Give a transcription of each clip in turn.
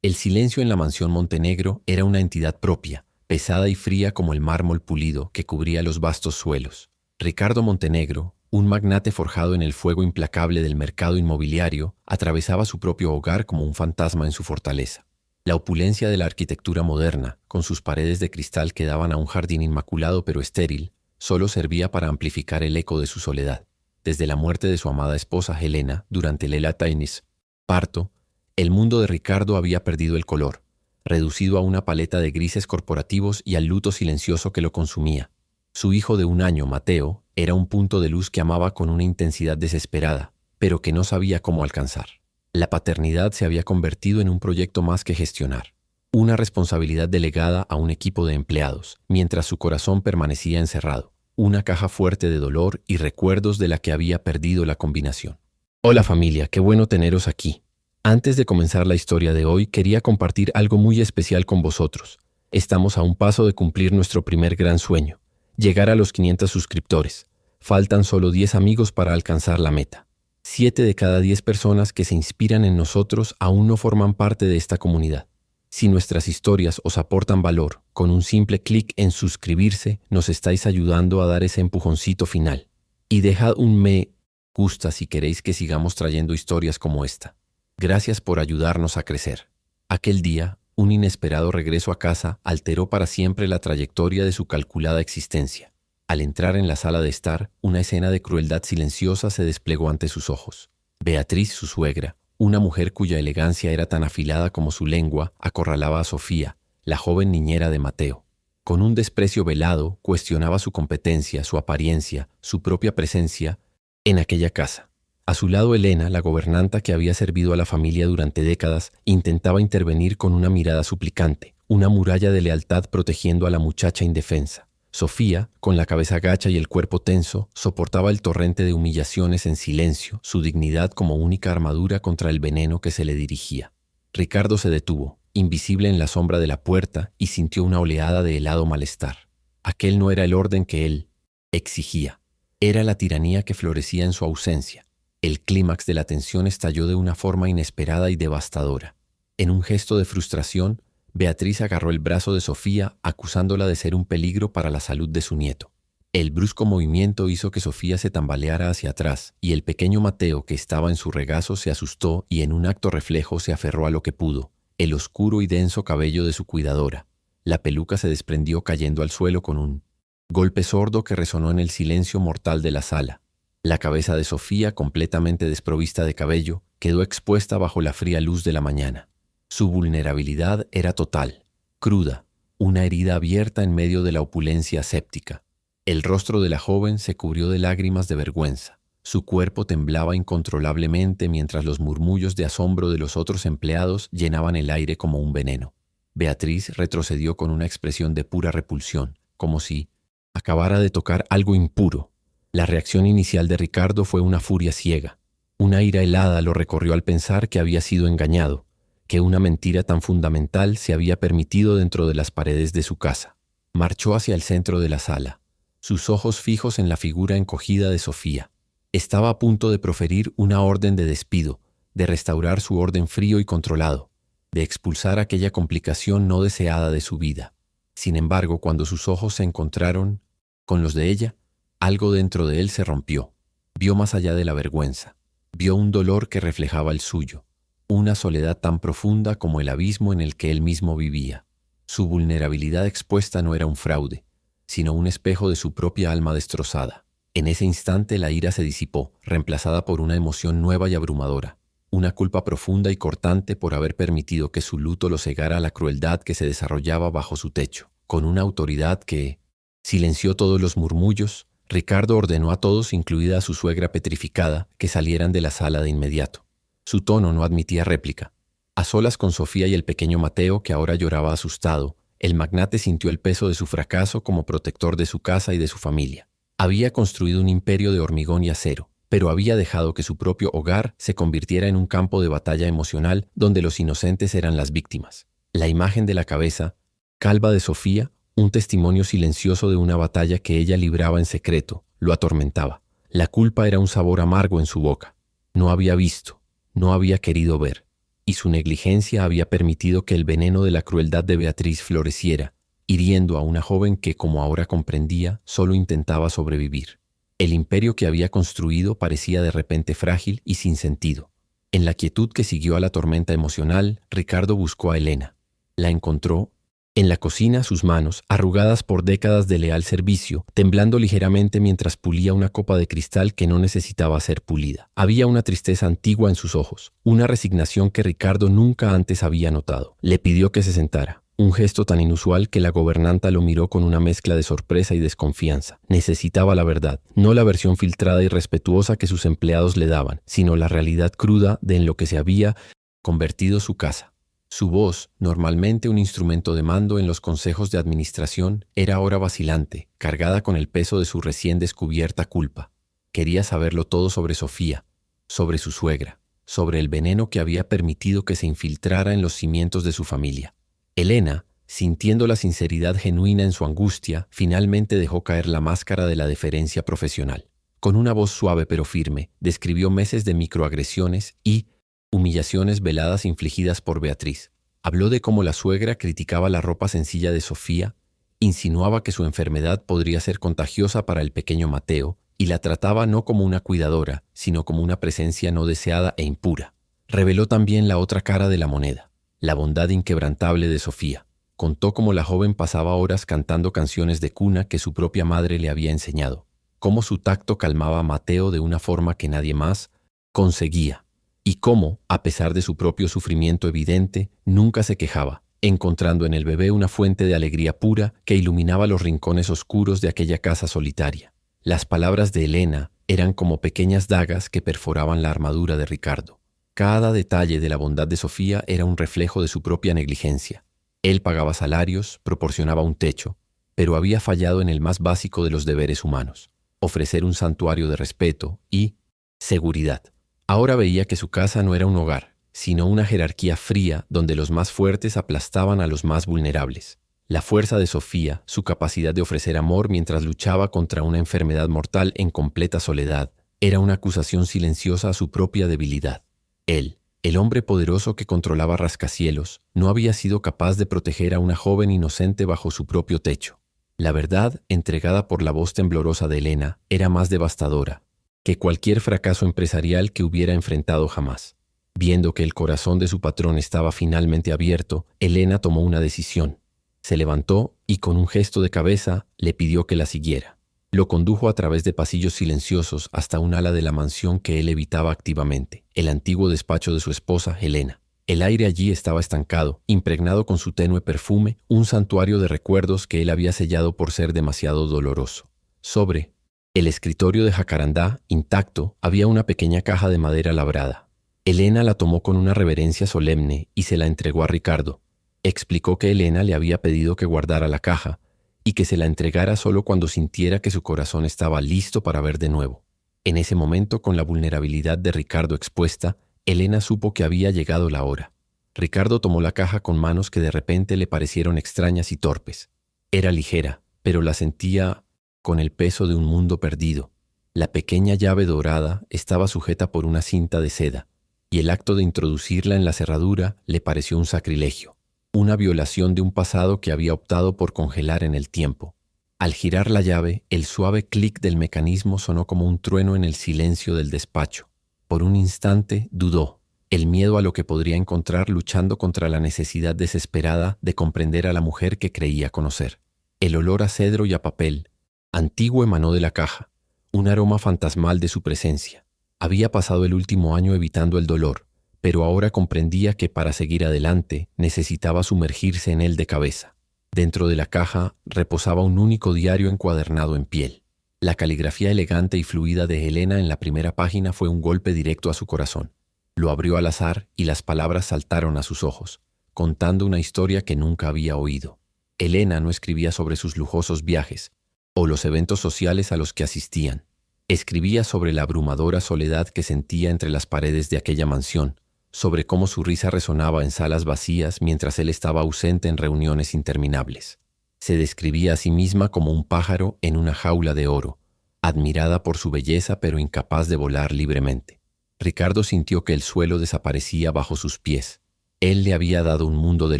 El silencio en la mansión Montenegro era una entidad propia, pesada y fría como el mármol pulido que cubría los vastos suelos. Ricardo Montenegro, un magnate forjado en el fuego implacable del mercado inmobiliario, atravesaba su propio hogar como un fantasma en su fortaleza. La opulencia de la arquitectura moderna, con sus paredes de cristal que daban a un jardín inmaculado pero estéril, solo servía para amplificar el eco de su soledad. Desde la muerte de su amada esposa Helena durante el Elatainis parto, el mundo de Ricardo había perdido el color, reducido a una paleta de grises corporativos y al luto silencioso que lo consumía. Su hijo de 1 año, Mateo, era un punto de luz que amaba con una intensidad desesperada, pero que no sabía cómo alcanzar. La paternidad se había convertido en un proyecto más que gestionar, una responsabilidad delegada a un equipo de empleados, mientras su corazón permanecía encerrado, una caja fuerte de dolor y recuerdos de la que había perdido la combinación. Hola familia, qué bueno teneros aquí. Antes de comenzar la historia de hoy, quería compartir algo muy especial con vosotros. Estamos a un paso de cumplir nuestro primer gran sueño, llegar a los 500 suscriptores. Faltan solo 10 amigos para alcanzar la meta. 7 de cada 10 personas que se inspiran en nosotros aún no forman parte de esta comunidad. Si nuestras historias os aportan valor, con un simple clic en suscribirse, nos estáis ayudando a dar ese empujoncito final. Y dejad un me gusta si queréis que sigamos trayendo historias como esta. Gracias por ayudarnos a crecer. Aquel día, un inesperado regreso a casa alteró para siempre la trayectoria de su calculada existencia. Al entrar en la sala de estar, una escena de crueldad silenciosa se desplegó ante sus ojos. Beatriz, su suegra, una mujer cuya elegancia era tan afilada como su lengua, acorralaba a Sofía, la joven niñera de Mateo. Con un desprecio velado, cuestionaba su competencia, su apariencia, su propia presencia en aquella casa. A su lado, Helena, la gobernanta que había servido a la familia durante décadas, intentaba intervenir con una mirada suplicante, una muralla de lealtad protegiendo a la muchacha indefensa. Sofía, con la cabeza gacha y el cuerpo tenso, soportaba el torrente de humillaciones en silencio, su dignidad como única armadura contra el veneno que se le dirigía. Ricardo se detuvo, invisible en la sombra de la puerta, y sintió una oleada de helado malestar. Aquel no era el orden que él exigía. Era la tiranía que florecía en su ausencia. El clímax de la tensión estalló de una forma inesperada y devastadora. En un gesto de frustración, Beatriz agarró el brazo de Sofía, acusándola de ser un peligro para la salud de su nieto. El brusco movimiento hizo que Sofía se tambaleara hacia atrás, y el pequeño Mateo, que estaba en su regazo, se asustó y en un acto reflejo se aferró a lo que pudo, el oscuro y denso cabello de su cuidadora. La peluca se desprendió cayendo al suelo con un golpe sordo que resonó en el silencio mortal de la sala. La cabeza de Sofía, completamente desprovista de cabello, quedó expuesta bajo la fría luz de la mañana. Su vulnerabilidad era total, cruda, una herida abierta en medio de la opulencia aséptica. El rostro de la joven se cubrió de lágrimas de vergüenza. Su cuerpo temblaba incontrolablemente mientras los murmullos de asombro de los otros empleados llenaban el aire como un veneno. Beatriz retrocedió con una expresión de pura repulsión, como si acabara de tocar algo impuro. La reacción inicial de Ricardo fue una furia ciega. Una ira helada lo recorrió al pensar que había sido engañado, que una mentira tan fundamental se había permitido dentro de las paredes de su casa. Marchó hacia el centro de la sala, sus ojos fijos en la figura encogida de Sofía. Estaba a punto de proferir una orden de despido, de restaurar su orden frío y controlado, de expulsar aquella complicación no deseada de su vida. Sin embargo, cuando sus ojos se encontraron con los de ella, algo dentro de él se rompió. Vio más allá de la vergüenza. Vio un dolor que reflejaba el suyo, una soledad tan profunda como el abismo en el que él mismo vivía. Su vulnerabilidad expuesta no era un fraude, sino un espejo de su propia alma destrozada. En ese instante la ira se disipó, reemplazada por una emoción nueva y abrumadora, una culpa profunda y cortante por haber permitido que su luto lo cegara a la crueldad que se desarrollaba bajo su techo. Con una autoridad que silenció todos los murmullos, Ricardo ordenó a todos, incluida a su suegra petrificada, que salieran de la sala de inmediato. Su tono no admitía réplica. A solas con Sofía y el pequeño Mateo, que ahora lloraba asustado, el magnate sintió el peso de su fracaso como protector de su casa y de su familia. Había construido un imperio de hormigón y acero, pero había dejado que su propio hogar se convirtiera en un campo de batalla emocional donde los inocentes eran las víctimas. La imagen de la cabeza calva de Sofía, un testimonio silencioso de una batalla que ella libraba en secreto, lo atormentaba. La culpa era un sabor amargo en su boca. No había visto, no había querido ver. y su negligencia había permitido que el veneno de la crueldad de Beatriz floreciera, hiriendo a una joven que, como ahora comprendía, solo intentaba sobrevivir. El imperio que había construido parecía de repente frágil y sin sentido. En la quietud que siguió a la tormenta emocional, Ricardo buscó a Elena. La encontró en la cocina, sus manos, arrugadas por décadas de leal servicio, temblando ligeramente mientras pulía una copa de cristal que no necesitaba ser pulida. Había una tristeza antigua en sus ojos, una resignación que Ricardo nunca antes había notado. Le pidió que se sentara. Un gesto tan inusual que la gobernanta lo miró con una mezcla de sorpresa y desconfianza. Necesitaba la verdad, no la versión filtrada y respetuosa que sus empleados le daban, sino la realidad cruda de en lo que se había convertido su casa. Su voz, normalmente un instrumento de mando en los consejos de administración, era ahora vacilante, cargada con el peso de su recién descubierta culpa. Quería saberlo todo sobre Sofía, sobre su suegra, sobre el veneno que había permitido que se infiltrara en los cimientos de su familia. Elena, sintiendo la sinceridad genuina en su angustia, finalmente dejó caer la máscara de la deferencia profesional. Con una voz suave pero firme, describió meses de microagresiones y humillaciones veladas infligidas por Beatriz. Habló de cómo la suegra criticaba la ropa sencilla de Sofía, insinuaba que su enfermedad podría ser contagiosa para el pequeño Mateo y la trataba no como una cuidadora, sino como una presencia no deseada e impura. Reveló también la otra cara de la moneda, la bondad inquebrantable de Sofía. Contó cómo la joven pasaba horas cantando canciones de cuna que su propia madre le había enseñado, cómo su tacto calmaba a Mateo de una forma que nadie más conseguía. Y cómo, a pesar de su propio sufrimiento evidente, nunca se quejaba, encontrando en el bebé una fuente de alegría pura que iluminaba los rincones oscuros de aquella casa solitaria. Las palabras de Elena eran como pequeñas dagas que perforaban la armadura de Ricardo. Cada detalle de la bondad de Sofía era un reflejo de su propia negligencia. Él pagaba salarios, proporcionaba un techo, pero había fallado en el más básico de los deberes humanos: ofrecer un santuario de respeto y seguridad. Ahora veía que su casa no era un hogar, sino una jerarquía fría donde los más fuertes aplastaban a los más vulnerables. La fuerza de Sofía, su capacidad de ofrecer amor mientras luchaba contra una enfermedad mortal en completa soledad, era una acusación silenciosa a su propia debilidad. Él, el hombre poderoso que controlaba rascacielos, no había sido capaz de proteger a una joven inocente bajo su propio techo. La verdad, entregada por la voz temblorosa de Elena, era más devastadora que cualquier fracaso empresarial que hubiera enfrentado jamás. Viendo que el corazón de su patrón estaba finalmente abierto, Elena tomó una decisión. Se levantó y con un gesto de cabeza le pidió que la siguiera. Lo condujo a través de pasillos silenciosos hasta un ala de la mansión que él evitaba activamente, el antiguo despacho de su esposa, Helena. El aire allí estaba estancado, impregnado con su tenue perfume, un santuario de recuerdos que él había sellado por ser demasiado doloroso. Sobre el escritorio de jacarandá, intacto, había una pequeña caja de madera labrada. Elena la tomó con una reverencia solemne y se la entregó a Ricardo. Explicó que Elena le había pedido que guardara la caja y que se la entregara solo cuando sintiera que su corazón estaba listo para ver de nuevo. En ese momento, con la vulnerabilidad de Ricardo expuesta, Elena supo que había llegado la hora. Ricardo tomó la caja con manos que de repente le parecieron extrañas y torpes. Era ligera, pero la sentía con el peso de un mundo perdido. La pequeña llave dorada estaba sujeta por una cinta de seda, y el acto de introducirla en la cerradura le pareció un sacrilegio, una violación de un pasado que había optado por congelar en el tiempo. Al girar la llave, el suave clic del mecanismo sonó como un trueno en el silencio del despacho. Por un instante dudó, el miedo a lo que podría encontrar luchando contra la necesidad desesperada de comprender a la mujer que creía conocer. El olor a cedro y a papel antiguo emanó de la caja, un aroma fantasmal de su presencia. Había pasado el último año evitando el dolor, pero ahora comprendía que para seguir adelante necesitaba sumergirse en él de cabeza. Dentro de la caja reposaba un único diario encuadernado en piel. La caligrafía elegante y fluida de Helena en la primera página fue un golpe directo a su corazón. Lo abrió al azar y las palabras saltaron a sus ojos, contando una historia que nunca había oído. Helena no escribía sobre sus lujosos viajes o los eventos sociales a los que asistían. Escribía sobre la abrumadora soledad que sentía entre las paredes de aquella mansión, sobre cómo su risa resonaba en salas vacías mientras él estaba ausente en reuniones interminables. Se describía a sí misma como un pájaro en una jaula de oro, admirada por su belleza pero incapaz de volar libremente. Ricardo sintió que el suelo desaparecía bajo sus pies. Él le había dado un mundo de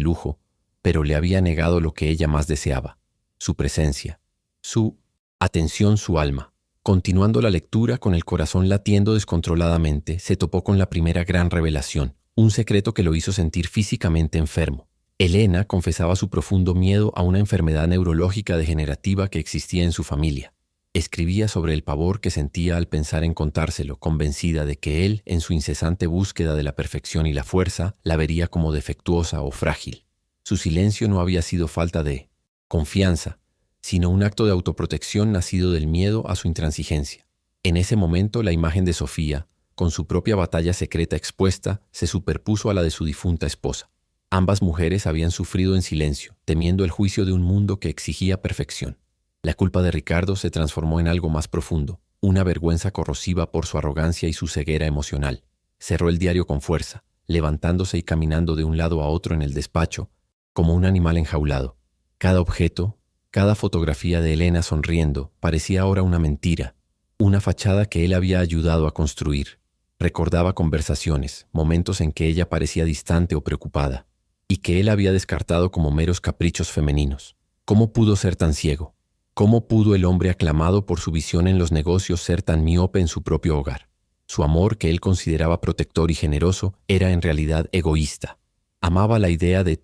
lujo, pero le había negado lo que ella más deseaba: su presencia, su atención, su alma. Continuando la lectura, con el corazón latiendo descontroladamente, se topó con la primera gran revelación, un secreto que lo hizo sentir físicamente enfermo. Elena confesaba su profundo miedo a una enfermedad neurológica degenerativa que existía en su familia. Escribía sobre el pavor que sentía al pensar en contárselo, convencida de que él, en su incesante búsqueda de la perfección y la fuerza, la vería como defectuosa o frágil. Su silencio no había sido falta de confianza, sino un acto de autoprotección nacido del miedo a su intransigencia. En ese momento, la imagen de Sofía, con su propia batalla secreta expuesta, se superpuso a la de su difunta esposa. Ambas mujeres habían sufrido en silencio, temiendo el juicio de un mundo que exigía perfección. La culpa de Ricardo se transformó en algo más profundo, una vergüenza corrosiva por su arrogancia y su ceguera emocional. Cerró el diario con fuerza, levantándose y caminando de un lado a otro en el despacho, como un animal enjaulado. Cada objeto, cada fotografía de Elena sonriendo, parecía ahora una mentira, una fachada que él había ayudado a construir. Recordaba conversaciones, momentos en que ella parecía distante o preocupada, y que él había descartado como meros caprichos femeninos. ¿Cómo pudo ser tan ciego? ¿Cómo pudo el hombre aclamado por su visión en los negocios ser tan miope en su propio hogar? Su amor, que él consideraba protector y generoso, era en realidad egoísta. Amaba la idea de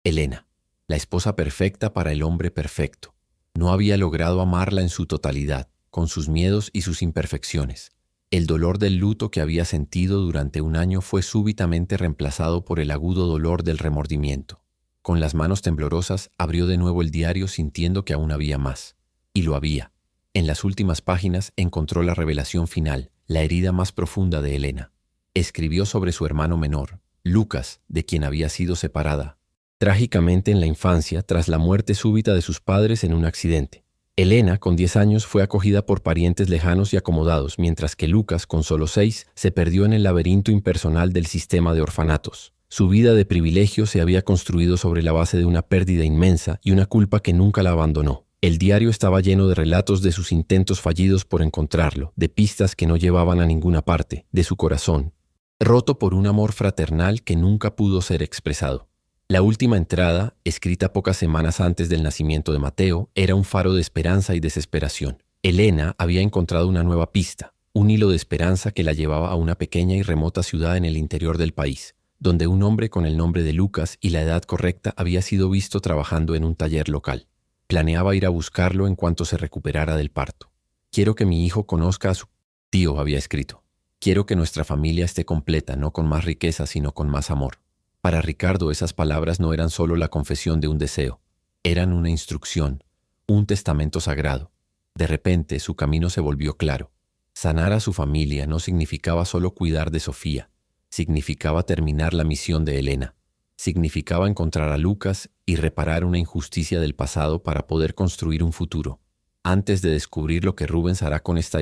Elena, la esposa perfecta para el hombre perfecto. No había logrado amarla en su totalidad, con sus miedos y sus imperfecciones. El dolor del luto que había sentido durante un año fue súbitamente reemplazado por el agudo dolor del remordimiento. Con las manos temblorosas, abrió de nuevo el diario sintiendo que aún había más. Y lo había. En las últimas páginas encontró la revelación final, la herida más profunda de Elena. Escribió sobre su hermano menor, Lucas, de quien había sido separada trágicamente en la infancia tras la muerte súbita de sus padres en un accidente. Elena, con 10 años, fue acogida por parientes lejanos y acomodados, mientras que Lucas, con solo 6, se perdió en el laberinto impersonal del sistema de orfanatos. Su vida de privilegio se había construido sobre la base de una pérdida inmensa y una culpa que nunca la abandonó. El diario estaba lleno de relatos de sus intentos fallidos por encontrarlo, de pistas que no llevaban a ninguna parte, de su corazón, roto por un amor fraternal que nunca pudo ser expresado. La última entrada, escrita pocas semanas antes del nacimiento de Mateo, era un faro de esperanza y desesperación. Elena había encontrado una nueva pista, un hilo de esperanza que la llevaba a una pequeña y remota ciudad en el interior del país, donde un hombre con el nombre de Lucas y la edad correcta había sido visto trabajando en un taller local. Planeaba ir a buscarlo en cuanto se recuperara del parto. «Quiero que mi hijo conozca a su tío», había escrito. «Quiero que nuestra familia esté completa, no con más riqueza, sino con más amor». Para Ricardo, esas palabras no eran solo la confesión de un deseo, eran una instrucción, un testamento sagrado. De repente, su camino se volvió claro. Sanar a su familia no significaba solo cuidar de Sofía, significaba terminar la misión de Elena, significaba encontrar a Lucas y reparar una injusticia del pasado para poder construir un futuro. Antes de descubrir lo que Rubens hará con esta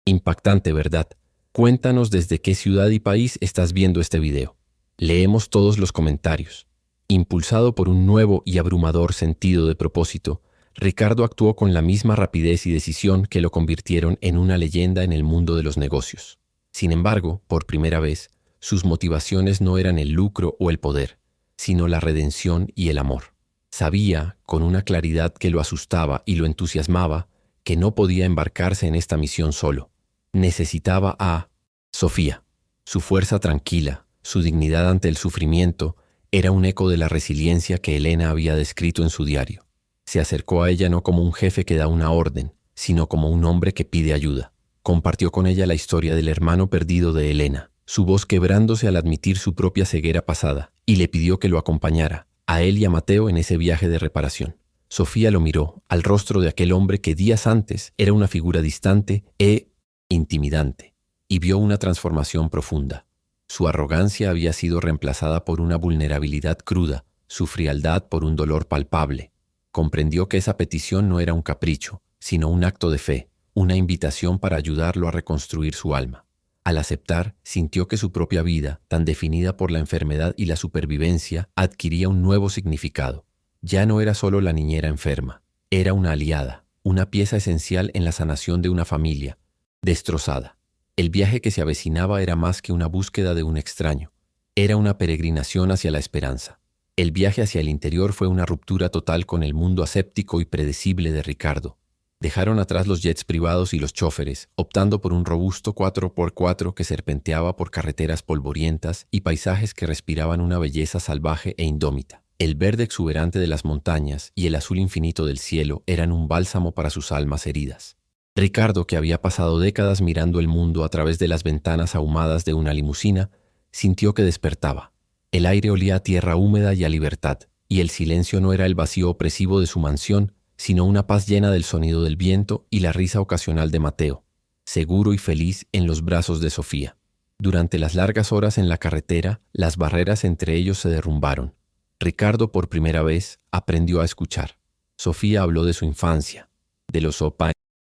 impactante verdad, cuéntanos desde qué ciudad y país estás viendo este video. Leemos todos los comentarios. Impulsado por un nuevo y abrumador sentido de propósito, Ricardo actuó con la misma rapidez y decisión que lo convirtieron en una leyenda en el mundo de los negocios. Sin embargo, por primera vez, sus motivaciones no eran el lucro o el poder, sino la redención y el amor. Sabía, con una claridad que lo asustaba y lo entusiasmaba, que no podía embarcarse en esta misión solo. Necesitaba a Sofía, su fuerza tranquila, su dignidad ante el sufrimiento, era un eco de la resiliencia que Elena había descrito en su diario. Se acercó a ella no como un jefe que da una orden, sino como un hombre que pide ayuda. Compartió con ella la historia del hermano perdido de Elena, su voz quebrándose al admitir su propia ceguera pasada, y le pidió que lo acompañara, a él y a Mateo, en ese viaje de reparación. Sofía lo miró, al rostro de aquel hombre que días antes era una figura distante e intimidante, y vio una transformación profunda. Su arrogancia había sido reemplazada por una vulnerabilidad cruda, su frialdad por un dolor palpable. Comprendió que esa petición no era un capricho, sino un acto de fe, una invitación para ayudarlo a reconstruir su alma. Al aceptar, sintió que su propia vida, tan definida por la enfermedad y la supervivencia, adquiría un nuevo significado. Ya no era solo la niñera enferma, era una aliada, una pieza esencial en la sanación de una familia destrozada. El viaje que se avecinaba era más que una búsqueda de un extraño. Era una peregrinación hacia la esperanza. El viaje hacia el interior fue una ruptura total con el mundo aséptico y predecible de Ricardo. Dejaron atrás los jets privados y los chóferes, optando por un robusto 4x4 que serpenteaba por carreteras polvorientas y paisajes que respiraban una belleza salvaje e indómita. El verde exuberante de las montañas y el azul infinito del cielo eran un bálsamo para sus almas heridas. Ricardo, que había pasado décadas mirando el mundo a través de las ventanas ahumadas de una limusina, sintió que despertaba. El aire olía a tierra húmeda y a libertad, y el silencio no era el vacío opresivo de su mansión, sino una paz llena del sonido del viento y la risa ocasional de Mateo, seguro y feliz en los brazos de Sofía. Durante las largas horas en la carretera, las barreras entre ellos se derrumbaron. Ricardo por primera vez aprendió a escuchar. Sofía habló de su infancia, de los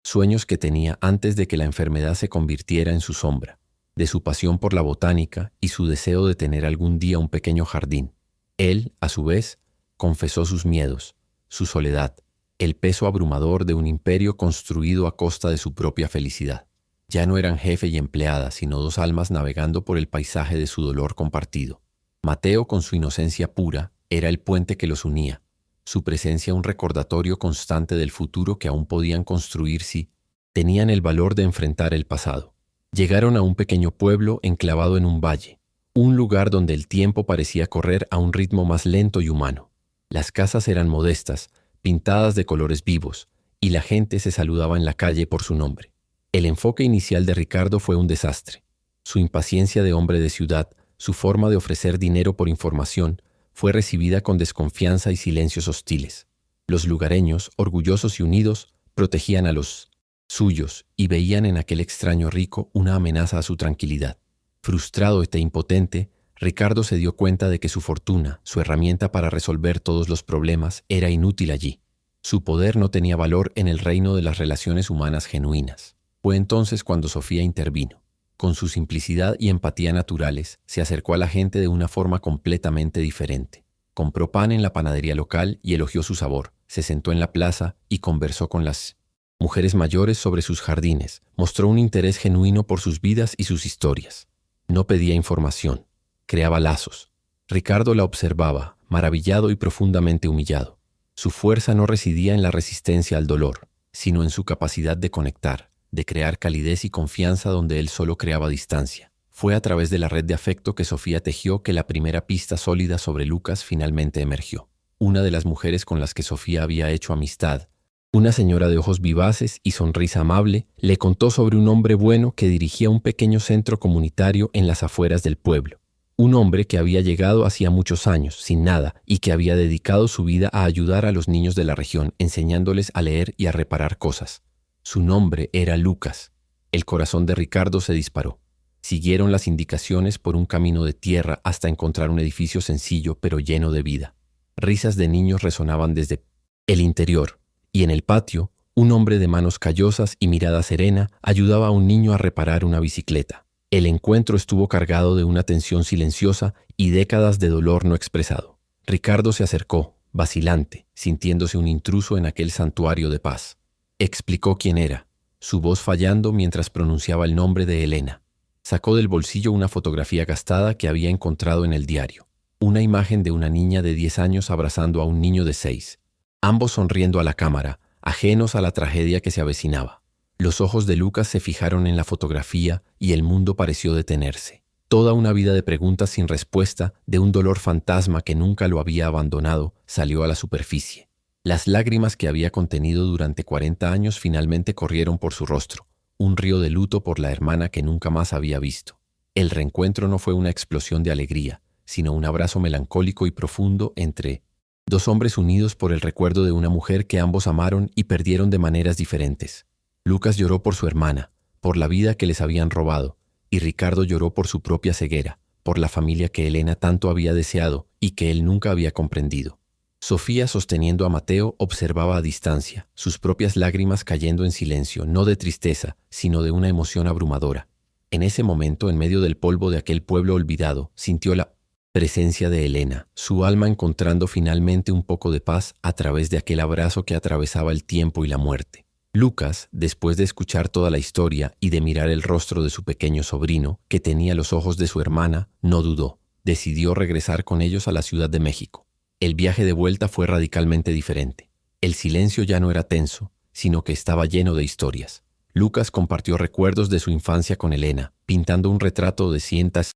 sueños que tenía antes de que la enfermedad se convirtiera en su sombra, de su pasión por la botánica y su deseo de tener algún día un pequeño jardín. Él, a su vez, confesó sus miedos, su soledad, el peso abrumador de un imperio construido a costa de su propia felicidad. Ya no eran jefe y empleada, sino dos almas navegando por el paisaje de su dolor compartido. Mateo, con su inocencia pura, era el puente que los unía, su presencia un recordatorio constante del futuro que aún podían construir si tenían el valor de enfrentar el pasado. Llegaron a un pequeño pueblo enclavado en un valle, un lugar donde el tiempo parecía correr a un ritmo más lento y humano. Las casas eran modestas, pintadas de colores vivos, y la gente se saludaba en la calle por su nombre. El enfoque inicial de Ricardo fue un desastre. Su impaciencia de hombre de ciudad, su forma de ofrecer dinero por información, fue recibida con desconfianza y silencios hostiles. Los lugareños, orgullosos y unidos, protegían a los suyos y veían en aquel extraño rico una amenaza a su tranquilidad. Frustrado e impotente, Ricardo se dio cuenta de que su fortuna, su herramienta para resolver todos los problemas, era inútil allí. Su poder no tenía valor en el reino de las relaciones humanas genuinas. Fue entonces cuando Sofía intervino. Con su simplicidad y empatía naturales, se acercó a la gente de una forma completamente diferente. Compró pan en la panadería local y elogió su sabor. Se sentó en la plaza y conversó con las mujeres mayores sobre sus jardines. Mostró un interés genuino por sus vidas y sus historias. No pedía información, creaba lazos. Ricardo la observaba, maravillado y profundamente humillado. Su fuerza no residía en la resistencia al dolor, sino en su capacidad de conectar, de crear calidez y confianza donde él solo creaba distancia. Fue a través de la red de afecto que Sofía tejió que la primera pista sólida sobre Lucas finalmente emergió. Una de las mujeres con las que Sofía había hecho amistad, una señora de ojos vivaces y sonrisa amable, le contó sobre un hombre bueno que dirigía un pequeño centro comunitario en las afueras del pueblo. Un hombre que había llegado hacía muchos años, sin nada, y que había dedicado su vida a ayudar a los niños de la región, enseñándoles a leer y a reparar cosas. Su nombre era Lucas. El corazón de Ricardo se disparó. Siguieron las indicaciones por un camino de tierra hasta encontrar un edificio sencillo pero lleno de vida. Risas de niños resonaban desde el interior, y en el patio, un hombre de manos callosas y mirada serena ayudaba a un niño a reparar una bicicleta. El encuentro estuvo cargado de una tensión silenciosa y décadas de dolor no expresado. Ricardo se acercó, vacilante, sintiéndose un intruso en aquel santuario de paz. Explicó quién era, su voz fallando mientras pronunciaba el nombre de Elena. Sacó del bolsillo una fotografía gastada que había encontrado en el diario. Una imagen de una niña de 10 años abrazando a un niño de 6. Ambos sonriendo a la cámara, ajenos a la tragedia que se avecinaba. Los ojos de Lucas se fijaron en la fotografía y el mundo pareció detenerse. Toda una vida de preguntas sin respuesta, de un dolor fantasma que nunca lo había abandonado, salió a la superficie. Las lágrimas que había contenido durante 40 años finalmente corrieron por su rostro, un río de luto por la hermana que nunca más había visto. El reencuentro no fue una explosión de alegría, sino un abrazo melancólico y profundo entre dos hombres unidos por el recuerdo de una mujer que ambos amaron y perdieron de maneras diferentes. Lucas lloró por su hermana, por la vida que les habían robado, y Ricardo lloró por su propia ceguera, por la familia que Elena tanto había deseado y que él nunca había comprendido. Sofía, sosteniendo a Mateo, observaba a distancia, sus propias lágrimas cayendo en silencio, no de tristeza, sino de una emoción abrumadora. En ese momento, en medio del polvo de aquel pueblo olvidado, sintió la presencia de Elena, su alma encontrando finalmente un poco de paz a través de aquel abrazo que atravesaba el tiempo y la muerte. Lucas, después de escuchar toda la historia y de mirar el rostro de su pequeño sobrino, que tenía los ojos de su hermana, no dudó. Decidió regresar con ellos a la Ciudad de México. El viaje de vuelta fue radicalmente diferente. El silencio ya no era tenso, sino que estaba lleno de historias. Lucas compartió recuerdos de su infancia con Elena, pintando un retrato de cientas,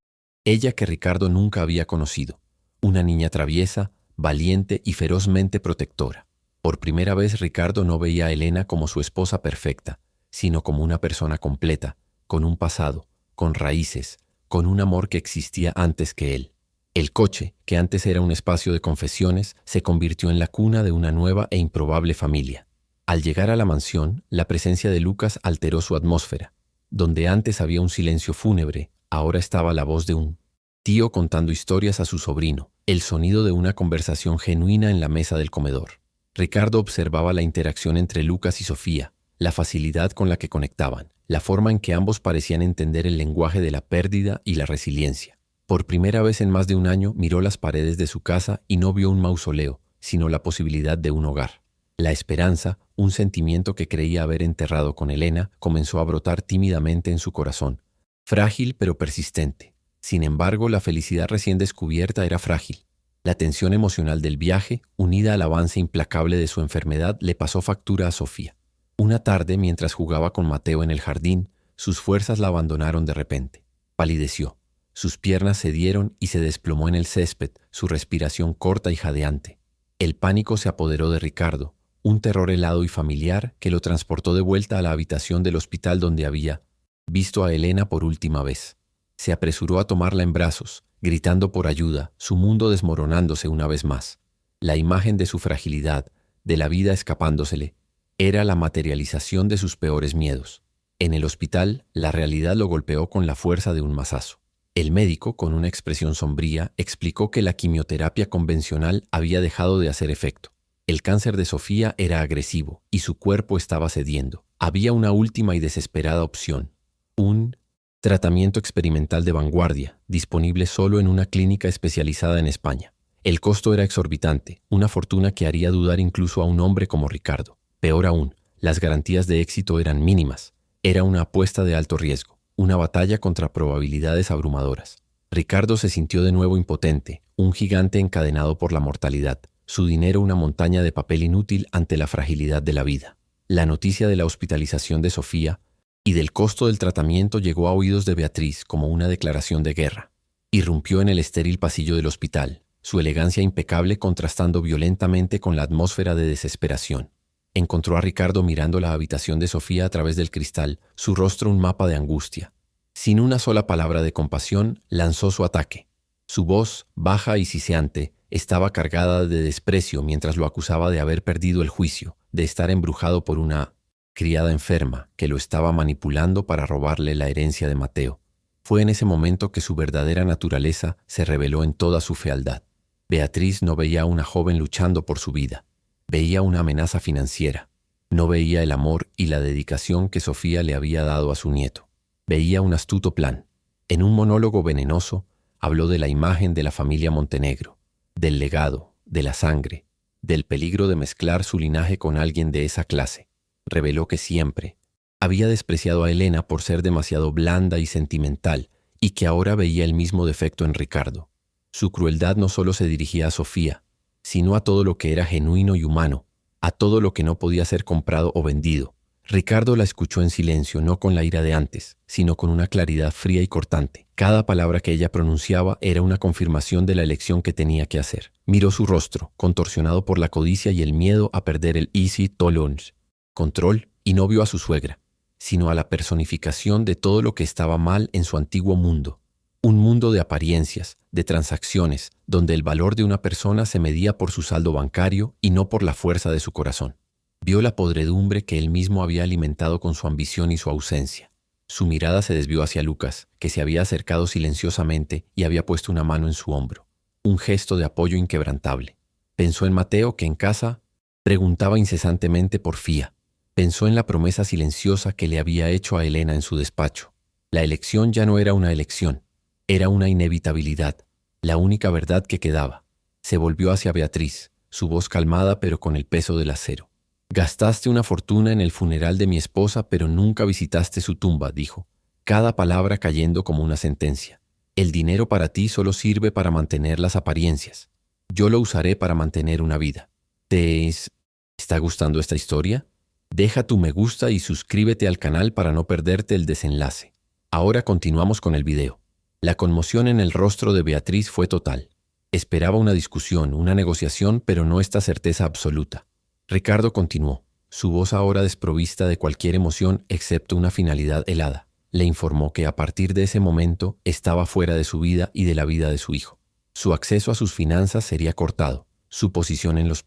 ella que Ricardo nunca había conocido. Una niña traviesa, valiente y ferozmente protectora. Por primera vez Ricardo no veía a Elena como su esposa perfecta, sino como una persona completa, con un pasado, con raíces, con un amor que existía antes que él. El coche, que antes era un espacio de confesiones, se convirtió en la cuna de una nueva e improbable familia. Al llegar a la mansión, la presencia de Lucas alteró su atmósfera. Donde antes había un silencio fúnebre, ahora estaba la voz de un tío contando historias a su sobrino, el sonido de una conversación genuina en la mesa del comedor. Ricardo observaba la interacción entre Lucas y Sofía, la facilidad con la que conectaban, la forma en que ambos parecían entender el lenguaje de la pérdida y la resiliencia. Por primera vez en más de un año miró las paredes de su casa y no vio un mausoleo, sino la posibilidad de un hogar. La esperanza, un sentimiento que creía haber enterrado con Elena, comenzó a brotar tímidamente en su corazón. Frágil pero persistente. Sin embargo, la felicidad recién descubierta era frágil. La tensión emocional del viaje, unida al avance implacable de su enfermedad, le pasó factura a Sofía. Una tarde, mientras jugaba con Mateo en el jardín, sus fuerzas la abandonaron de repente. Palideció. Sus piernas cedieron y se desplomó en el césped, su respiración corta y jadeante. El pánico se apoderó de Ricardo, un terror helado y familiar que lo transportó de vuelta a la habitación del hospital donde había visto a Elena por última vez. Se apresuró a tomarla en brazos, gritando por ayuda, su mundo desmoronándose una vez más. La imagen de su fragilidad, de la vida escapándosele, era la materialización de sus peores miedos. En el hospital, la realidad lo golpeó con la fuerza de un mazazo. El médico, con una expresión sombría, explicó que la quimioterapia convencional había dejado de hacer efecto. El cáncer de Sofía era agresivo y su cuerpo estaba cediendo. Había una última y desesperada opción. Un tratamiento experimental de vanguardia, disponible solo en una clínica especializada en España. El costo era exorbitante, una fortuna que haría dudar incluso a un hombre como Ricardo. Peor aún, las garantías de éxito eran mínimas. Era una apuesta de alto riesgo, una batalla contra probabilidades abrumadoras. Ricardo se sintió de nuevo impotente, un gigante encadenado por la mortalidad. Su dinero una montaña de papel inútil ante la fragilidad de la vida. La noticia de la hospitalización de Sofía y del costo del tratamiento llegó a oídos de Beatriz como una declaración de guerra. Irrumpió en el estéril pasillo del hospital, su elegancia impecable contrastando violentamente con la atmósfera de desesperación. Encontró a Ricardo mirando la habitación de Sofía a través del cristal, su rostro un mapa de angustia. Sin una sola palabra de compasión, lanzó su ataque. Su voz, baja y siseante, estaba cargada de desprecio mientras lo acusaba de haber perdido el juicio, de estar embrujado por una criada enferma que lo estaba manipulando para robarle la herencia de Mateo. Fue en ese momento que su verdadera naturaleza se reveló en toda su fealdad. Beatriz no veía a una joven luchando por su vida. Veía una amenaza financiera. No veía el amor y la dedicación que Sofía le había dado a su nieto. Veía un astuto plan. En un monólogo venenoso, habló de la imagen de la familia Montenegro, del legado, de la sangre, del peligro de mezclar su linaje con alguien de esa clase. Reveló que siempre había despreciado a Elena por ser demasiado blanda y sentimental y que ahora veía el mismo defecto en Ricardo. Su crueldad no solo se dirigía a Sofía, sino a todo lo que era genuino y humano, a todo lo que no podía ser comprado o vendido. Ricardo la escuchó en silencio, no con la ira de antes, sino con una claridad fría y cortante. Cada palabra que ella pronunciaba era una confirmación de la elección que tenía que hacer. Miró su rostro, contorsionado por la codicia y el miedo a perder el easy tolerance, control, y no vio a su suegra, sino a la personificación de todo lo que estaba mal en su antiguo mundo. Un mundo de apariencias, de transacciones, donde el valor de una persona se medía por su saldo bancario y no por la fuerza de su corazón. Vio la podredumbre que él mismo había alimentado con su ambición y su ausencia. Su mirada se desvió hacia Lucas, que se había acercado silenciosamente y había puesto una mano en su hombro. Un gesto de apoyo inquebrantable. Pensó en Mateo, que en casa preguntaba incesantemente por Fía. Pensó en la promesa silenciosa que le había hecho a Elena en su despacho. La elección ya no era una elección, era una inevitabilidad, la única verdad que quedaba. Se volvió hacia Beatriz, su voz calmada pero con el peso del acero. «Gastaste una fortuna en el funeral de mi esposa, pero nunca visitaste su tumba», dijo, cada palabra cayendo como una sentencia. El dinero para ti solo sirve para mantener las apariencias. Yo lo usaré para mantener una vida. ¿Está gustando esta historia? Deja tu me gusta y suscríbete al canal para no perderte el desenlace. Ahora continuamos con el video. La conmoción en el rostro de Beatriz fue total. Esperaba una discusión, una negociación, pero no esta certeza absoluta. Ricardo continuó, su voz ahora desprovista de cualquier emoción excepto una finalidad helada. Le informó que a partir de ese momento estaba fuera de su vida y de la vida de su hijo. Su acceso a sus finanzas sería cortado, su posición en los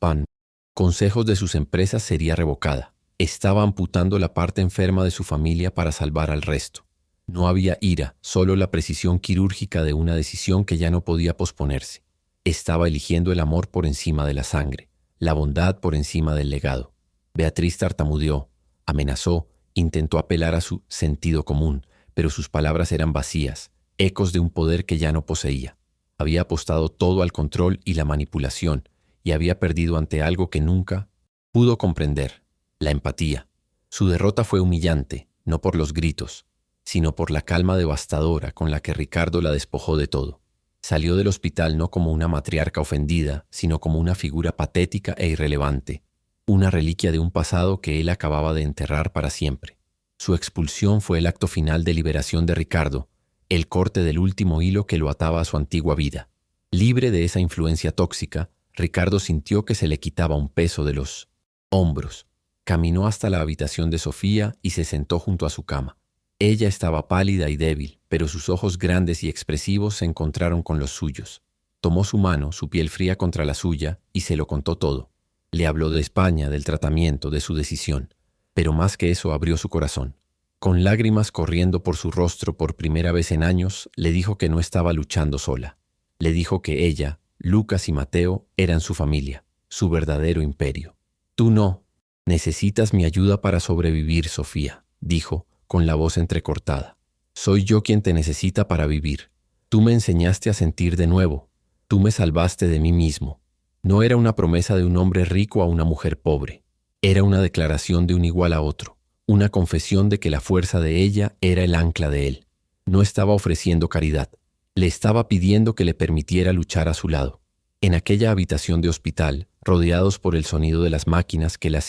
consejos de sus empresas sería revocada. Estaba amputando la parte enferma de su familia para salvar al resto. No había ira, solo la precisión quirúrgica de una decisión que ya no podía posponerse. Estaba eligiendo el amor por encima de la sangre, la bondad por encima del legado. Beatriz tartamudeó, amenazó, intentó apelar a su sentido común, pero sus palabras eran vacías, ecos de un poder que ya no poseía. Había apostado todo al control y la manipulación, y había perdido ante algo que nunca pudo comprender, la empatía. Su derrota fue humillante, no por los gritos, sino por la calma devastadora con la que Ricardo la despojó de todo. Salió del hospital no como una matriarca ofendida, sino como una figura patética e irrelevante, una reliquia de un pasado que él acababa de enterrar para siempre. Su expulsión fue el acto final de liberación de Ricardo, el corte del último hilo que lo ataba a su antigua vida. Libre de esa influencia tóxica, Ricardo sintió que se le quitaba un peso de los hombros. Caminó hasta la habitación de Sofía y se sentó junto a su cama. Ella estaba pálida y débil, pero sus ojos grandes y expresivos se encontraron con los suyos. Tomó su mano, su piel fría contra la suya, y se lo contó todo. Le habló de España, del tratamiento, de su decisión. Pero más que eso abrió su corazón. Con lágrimas corriendo por su rostro por primera vez en años, le dijo que no estaba luchando sola. Le dijo que ella, Lucas y Mateo eran su familia, su verdadero imperio. Tú no. Necesitas mi ayuda para sobrevivir, Sofía, dijo, con la voz entrecortada. Soy yo quien te necesita para vivir. Tú me enseñaste a sentir de nuevo. Tú me salvaste de mí mismo. No era una promesa de un hombre rico a una mujer pobre. Era una declaración de un igual a otro. Una confesión de que la fuerza de ella era el ancla de él. No estaba ofreciendo caridad. Le estaba pidiendo que le permitiera luchar a su lado. En aquella habitación de hospital, rodeados por el sonido de las máquinas que la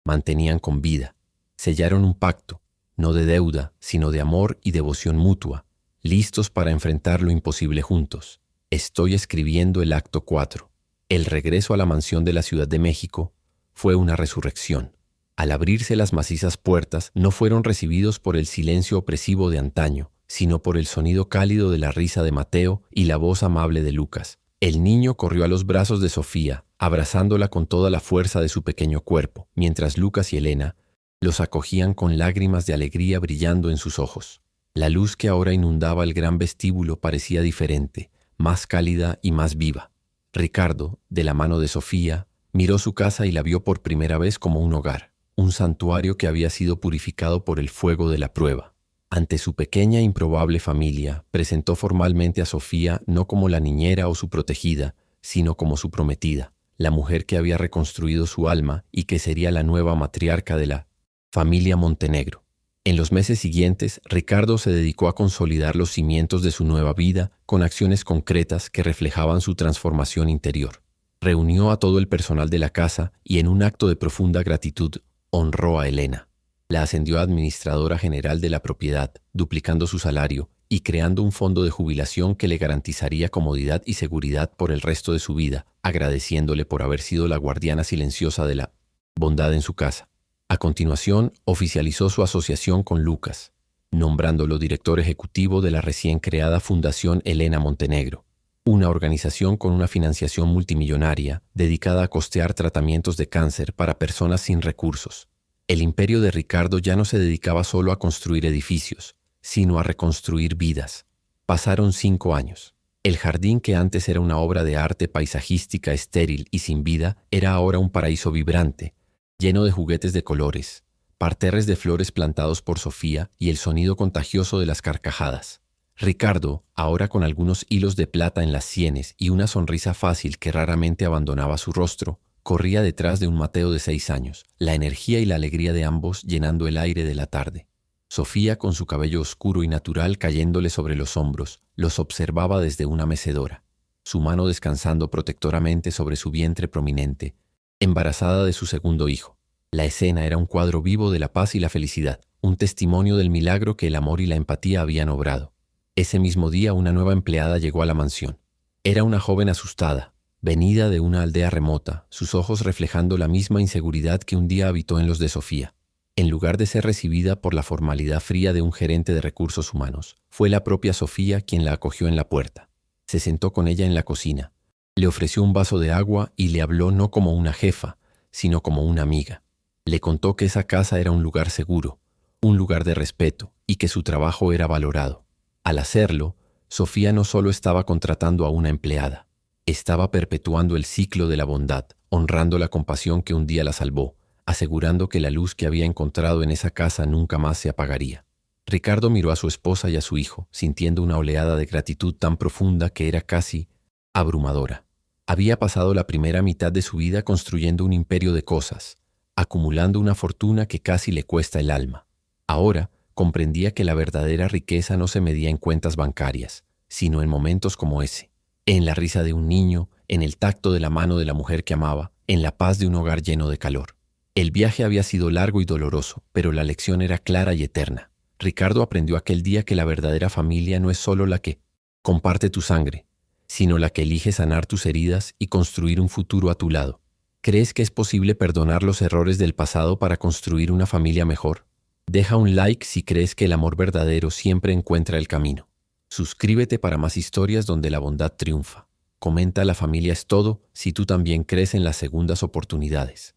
mantenían con vida, sellaron un pacto, no de deuda, sino de amor y devoción mutua, listos para enfrentar lo imposible juntos. Estoy escribiendo el acto 4. El regreso a la mansión de la Ciudad de México fue una resurrección. Al abrirse las macizas puertas, no fueron recibidos por el silencio opresivo de antaño, sino por el sonido cálido de la risa de Mateo y la voz amable de Lucas. El niño corrió a los brazos de Sofía, abrazándola con toda la fuerza de su pequeño cuerpo, mientras Lucas y Elena los acogían con lágrimas de alegría brillando en sus ojos. La luz que ahora inundaba el gran vestíbulo parecía diferente, más cálida y más viva. Ricardo, de la mano de Sofía, miró su casa y la vio por primera vez como un hogar, un santuario que había sido purificado por el fuego de la prueba. Ante su pequeña e improbable familia, presentó formalmente a Sofía no como la niñera o su protegida, sino como su prometida, la mujer que había reconstruido su alma y que sería la nueva matriarca de la familia Montenegro. En los meses siguientes, Ricardo se dedicó a consolidar los cimientos de su nueva vida con acciones concretas que reflejaban su transformación interior. Reunió a todo el personal de la casa y en un acto de profunda gratitud honró a Elena. La ascendió a administradora general de la propiedad, duplicando su salario y creando un fondo de jubilación que le garantizaría comodidad y seguridad por el resto de su vida, agradeciéndole por haber sido la guardiana silenciosa de la bondad en su casa. A continuación, oficializó su asociación con Lucas, nombrándolo director ejecutivo de la recién creada Fundación Elena Montenegro, una organización con una financiación multimillonaria dedicada a costear tratamientos de cáncer para personas sin recursos. El imperio de Ricardo ya no se dedicaba solo a construir edificios, sino a reconstruir vidas. Pasaron 5 años. El jardín que antes era una obra de arte paisajística estéril y sin vida era ahora un paraíso vibrante, lleno de juguetes de colores, parterres de flores plantados por Sofía y el sonido contagioso de las carcajadas. Ricardo, ahora con algunos hilos de plata en las sienes y una sonrisa fácil que raramente abandonaba su rostro, corría detrás de un Mateo de 6 años, la energía y la alegría de ambos llenando el aire de la tarde. Sofía, con su cabello oscuro y natural cayéndole sobre los hombros, los observaba desde una mecedora, su mano descansando protectoramente sobre su vientre prominente, embarazada de su segundo hijo. La escena era un cuadro vivo de la paz y la felicidad, un testimonio del milagro que el amor y la empatía habían obrado. Ese mismo día una nueva empleada llegó a la mansión. Era una joven asustada, venida de una aldea remota, sus ojos reflejando la misma inseguridad que un día habitó en los de Sofía. En lugar de ser recibida por la formalidad fría de un gerente de recursos humanos, fue la propia Sofía quien la acogió en la puerta. Se sentó con ella en la cocina, le ofreció un vaso de agua y le habló no como una jefa, sino como una amiga. Le contó que esa casa era un lugar seguro, un lugar de respeto y que su trabajo era valorado. Al hacerlo, Sofía no solo estaba contratando a una empleada, estaba perpetuando el ciclo de la bondad, honrando la compasión que un día la salvó, asegurando que la luz que había encontrado en esa casa nunca más se apagaría. Ricardo miró a su esposa y a su hijo, sintiendo una oleada de gratitud tan profunda que era casi abrumadora. Había pasado la primera mitad de su vida construyendo un imperio de cosas, acumulando una fortuna que casi le cuesta el alma. Ahora comprendía que la verdadera riqueza no se medía en cuentas bancarias, sino en momentos como ese, en la risa de un niño, en el tacto de la mano de la mujer que amaba, en la paz de un hogar lleno de calor. El viaje había sido largo y doloroso, pero la lección era clara y eterna. Ricardo aprendió aquel día que la verdadera familia no es solo la que comparte tu sangre, sino la que elige sanar tus heridas y construir un futuro a tu lado. ¿Crees que es posible perdonar los errores del pasado para construir una familia mejor? Deja un like si crees que el amor verdadero siempre encuentra el camino. Suscríbete para más historias donde la bondad triunfa. Comenta "La familia es todo" si tú también crees en las segundas oportunidades.